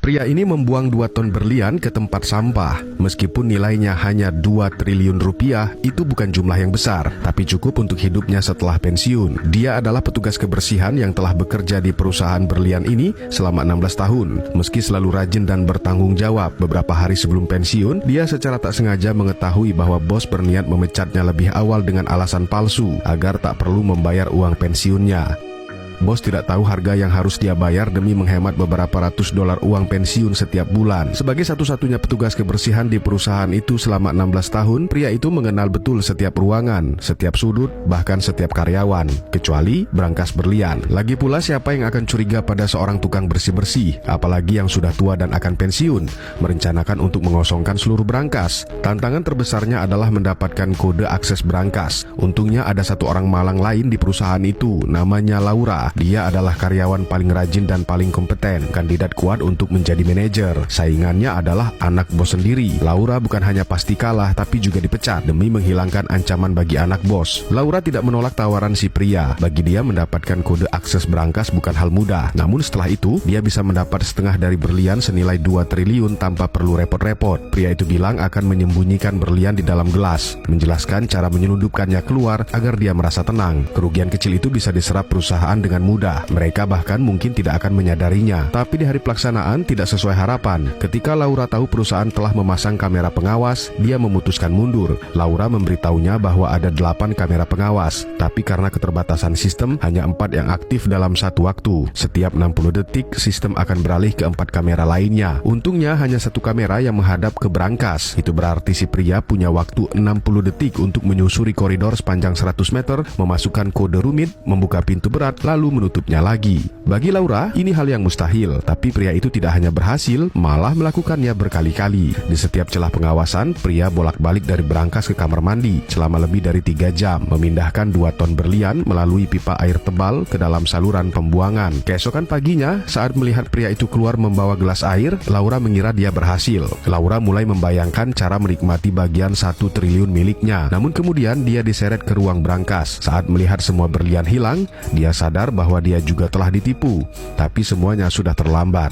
Pria ini membuang 2 ton berlian ke tempat sampah. Meskipun nilainya hanya 2 triliun rupiah, itu bukan jumlah yang besar, tapi cukup untuk hidupnya setelah pensiun. Dia adalah petugas kebersihan yang telah bekerja di perusahaan berlian ini selama 16 tahun. Meski selalu rajin dan bertanggung jawab, beberapa hari sebelum pensiun, dia secara tak sengaja mengetahui bahwa bos berniat memecatnya lebih awal dengan alasan palsu agar tak perlu membayar uang pensiunnya. Bos tidak tahu harga yang harus dia bayar demi menghemat beberapa ratus dolar uang pensiun setiap bulan. Sebagai satu-satunya petugas kebersihan di perusahaan itu selama 16 tahun, pria itu mengenal betul setiap ruangan, setiap sudut, bahkan setiap karyawan, kecuali brankas berlian. Lagi pula siapa yang akan curiga pada seorang tukang bersih-bersih, apalagi yang sudah tua dan akan pensiun, merencanakan untuk mengosongkan seluruh brankas. Tantangan terbesarnya adalah mendapatkan kode akses brankas. Untungnya ada satu orang malang lain di perusahaan itu, namanya Laura. Dia adalah karyawan paling rajin dan paling kompeten, kandidat kuat untuk menjadi manajer. Saingannya adalah anak bos sendiri. Laura bukan hanya pasti kalah, tapi juga dipecat demi menghilangkan ancaman bagi anak bos. Laura tidak menolak tawaran si pria. Bagi dia mendapatkan kode akses brankas bukan hal mudah. Namun setelah itu, dia bisa mendapat setengah dari berlian senilai 2 triliun tanpa perlu repot-repot. Pria itu bilang akan menyembunyikan berlian di dalam gelas, menjelaskan cara menyelundupkannya keluar agar dia merasa tenang. Kerugian kecil itu bisa diserap perusahaan dengan mudah. Mereka bahkan mungkin tidak akan menyadarinya. Tapi di hari pelaksanaan tidak sesuai harapan. Ketika Laura tahu perusahaan telah memasang kamera pengawas, dia memutuskan mundur. Laura memberitahunya bahwa ada 8 kamera pengawas, tapi karena keterbatasan sistem, hanya 4 yang aktif dalam satu waktu. Setiap 60 detik, sistem akan beralih ke 4 kamera lainnya. Untungnya hanya 1 kamera yang menghadap ke brankas. Itu berarti si pria punya waktu 60 detik untuk menyusuri koridor sepanjang 100 meter, memasukkan kode rumit, membuka pintu berat, lalu menutupnya lagi. Bagi Laura, ini hal yang mustahil, tapi pria itu tidak hanya berhasil, malah melakukannya berkali-kali. Di setiap celah pengawasan, pria bolak-balik dari brankas ke kamar mandi selama lebih dari 3 jam, memindahkan 2 ton berlian melalui pipa air tebal ke dalam saluran pembuangan. Keesokan paginya, saat melihat pria itu keluar membawa gelas air, Laura mengira dia berhasil. Laura mulai membayangkan cara menikmati bagian 1 triliun miliknya. Namun kemudian dia diseret ke ruang brankas. Saat melihat semua berlian hilang, dia sadar bahwa dia juga telah ditipu, tapi semuanya sudah terlambat.